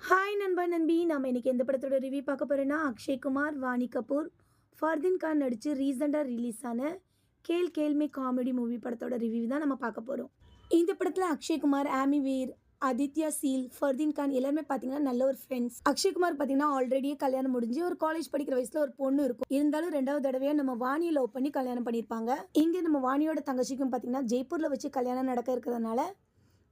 Hi நண்பா நண்பி, நம்ம இன்னைக்கு எந்த படத்தோட ரிவ்யூ பார்க்க போறோம்னா, அக்ஷய் குமார், வாணி கபூர், ஃபர்தீன் கான் நடித்து ரீசெண்டாக ரிலீஸ் ஆன கேல் கேல்மே காமெடி மூவி படத்தோட ரிவ்யூ தான் நம்ம பார்க்க போகிறோம். இந்த படத்தில் அக்ஷய் குமார், ஆமி வீர், ஆதித்யா சீல், ஃபர்தீன் கான் எல்லாருமே பார்த்தீங்கன்னா நல்ல ஒரு ஃப்ரெண்ட்ஸ். அக்ஷய் குமார் பார்த்தீங்கன்னா ஆல்ரெடியே கல்யாணம் முடிஞ்சு ஒரு காலேஜ் படிக்கிற வயசில் ஒரு பொண்ணு இருக்கும். இருந்தாலும் ரெண்டாவது தடவையாக நம்ம வாணியை லவ் பண்ணி கல்யாணம் பண்ணியிருப்பாங்க. இங்கே நம்ம வாணியோட தங்கச்சிக்கும் பார்த்தீங்கன்னா ஜெய்ப்பூரில் வச்சு கல்யாணம் நடக்க இருக்கிறதுனால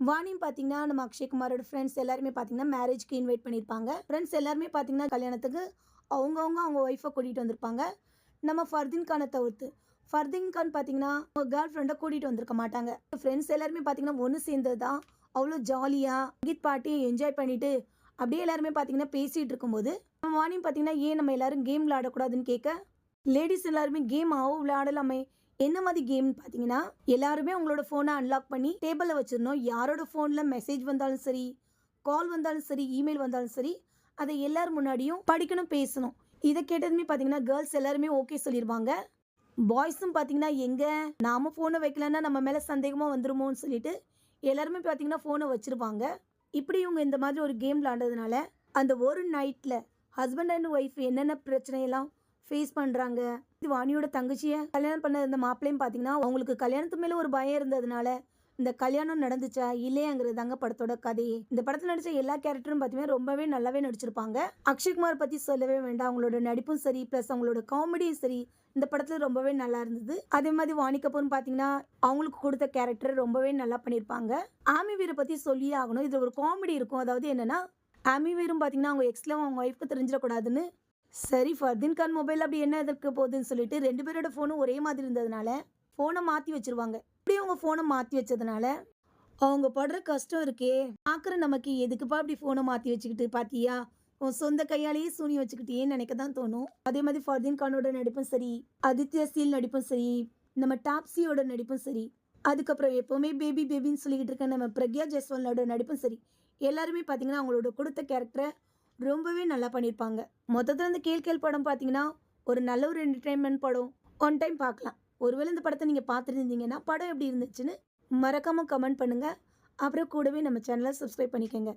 வாணியும் பார்த்தீங்கன்னா நம்ம அக்ஷய்குமாரோட ஃப்ரெண்ட்ஸ் எல்லாருமே பார்த்தீங்கன்னா மேரேஜ்க்கு இன்வைட் பண்ணியிருப்பாங்க. ஃப்ரெண்ட்ஸ் எல்லாருமே பார்த்தீங்கன்னா கல்யாணத்துக்கு அவங்க ஒய்ஃபை கூட்டிகிட்டு வந்திருப்பாங்க. நம்ம ஃபர்தீன் கானை தவிர்த்து ஃபர்தீன் கான் பார்த்தீங்கன்னா அவங்க கேர்ள் ஃப்ரெண்டை கூட்டிகிட்டு வந்திருக்க மாட்டாங்க. ஃப்ரெண்ட்ஸ் எல்லாருமே பார்த்தீங்கன்னா ஒன்று சேர்ந்தது தான் அவ்வளோ ஜாலியாக சங்கீத் பாட்டி என்ஜாய் பண்ணிட்டு அப்படியே எல்லாருமே பார்த்தீங்கன்னா பேசிகிட்டு இருக்கும்போது நம்ம வாணியும் பார்த்தீங்கன்னா ஏன் நம்ம எல்லாரும் கேம் விளையாடக்கூடாதுன்னு கேட்க, லேடிஸ் எல்லாருமே கேம் விளையாடலாமே. என்ன மாதிரி கேம்னு பார்த்தீங்கன்னா, எல்லாருமே அவங்களோட ஃபோனை அன்லாக் பண்ணி டேபிளில் வச்சிடணும். யாரோட ஃபோனில் மெசேஜ் வந்தாலும் சரி, கால் வந்தாலும் சரி, இமெயில் வந்தாலும் சரி, அதை எல்லாரும் முன்னாடியும் படிக்கணும், பேசணும். இதை கேட்டதுமே பார்த்தீங்கன்னா கேர்ள்ஸ் எல்லாருமே ஓகே சொல்லிடுவாங்க. பாய்ஸும் பார்த்தீங்கன்னா எங்கே நாம ஃபோனை வைக்கலன்னா நம்ம மேலே சந்தேகமாக வந்துருமோன்னு சொல்லிட்டு எல்லாருமே பார்த்தீங்கன்னா ஃபோனை வச்சுருப்பாங்க. இப்படி இவங்க இந்த மாதிரி ஒரு கேம் விளாண்டதுனால அந்த ஒரு நைட்டில் ஹஸ்பண்ட் அண்ட் ஒய்ஃப் என்னென்ன பிரச்சனையெல்லாம் ஃபேஸ் பண்ணுறாங்க. வாணியோட தங்கச்சியை கல்யாணம் பண்ண இந்த மாப்பிள்ளையும் பார்த்தீங்கன்னா அவங்களுக்கு கல்யாணத்து மேலே ஒரு பயம் இருந்ததுனால இந்த கல்யாணம் நடந்துச்சா இல்லையாங்கிறது தாங்க படத்தோட கதையே. இந்த படத்தில் நடித்த எல்லா கேரக்டரும் பார்த்தீங்கன்னா ரொம்பவே நல்லாவே நடிச்சிருப்பாங்க. அக்ஷய்குமார் பற்றி சொல்லவே வேண்டாம். அவங்களோட நடிப்பும் சரி, ப்ளஸ் அவங்களோட காமெடியும் சரி இந்த படத்தில் ரொம்பவே நல்லா இருந்தது. அதே மாதிரி வாணி கபூர்னு பார்த்தீங்கன்னா அவங்களுக்கு கொடுத்த கேரக்டர் ரொம்பவே நல்லா பண்ணியிருப்பாங்க. ஆமி வீரை பற்றி சொல்லியே ஆகணும். இதில் ஒரு காமெடி இருக்கும். அதாவது என்னென்னா, ஆமி வீரும் பார்த்தீங்கன்னா அவங்க எக்ஸ்லாம் அவங்க ஒய்ஃப்க்கு தெரிஞ்சிடக்கூடாதுன்னு சரி ஃபர்தீன் கான் மொபைல் அப்படி என்ன எதற்கு போகுதுன்னு சொல்லிட்டு 2 பேரோட ஃபோனும் ஒரே மாதிரி இருந்ததுனால ஃபோனை மாற்றி வச்சுருவாங்க. இப்படி அவங்க ஃபோனை மாற்றி வச்சதுனால அவங்க படுற கஷ்டம் இருக்கே, பார்க்குற நமக்கு எதுக்குப்பா அப்படி ஃபோனை மாற்றி வச்சுக்கிட்டு பார்த்தியா, உன் சொந்த கையாலேயே சூனி வச்சுக்கிட்டேன்னு நினைக்க தான் தோணும். அதே மாதிரி ஃபர்தீன் கானோட நடிப்பும் சரி, ஆதித்யா சீல் நடிப்பும் சரி, நம்ம டாப்ஸியோட நடிப்பும் சரி, அதுக்கப்புறம் எப்போவுமே பேபி பேபின்னு சொல்லிக்கிட்டு இருக்க நம்ம பிரக்யா ஜெய்ஸ்வாலோட நடிப்பும் சரி, எல்லாருமே பார்த்தீங்கன்னா அவங்களோட கொடுத்த கேரக்டரை ரொம்பவே நல்லா பண்ணியிருப்பாங்க. மொத்தத்தில் இந்த கேல் படம் பார்த்தீங்கன்னா ஒரு நல்ல ஒரு என்டர்டைன்மெண்ட் படம். ஒன் டைம் பார்க்கலாம். ஒருவேளை இந்த படத்தை நீங்கள் பார்த்துருந்தீங்கன்னா படம் எப்படி இருந்துச்சுன்னு மறக்காமல் கமெண்ட் பண்ணுங்கள். அப்புறம் கூடவே நம்ம சேனலை சப்ஸ்கிரைப் பண்ணிக்கோங்க.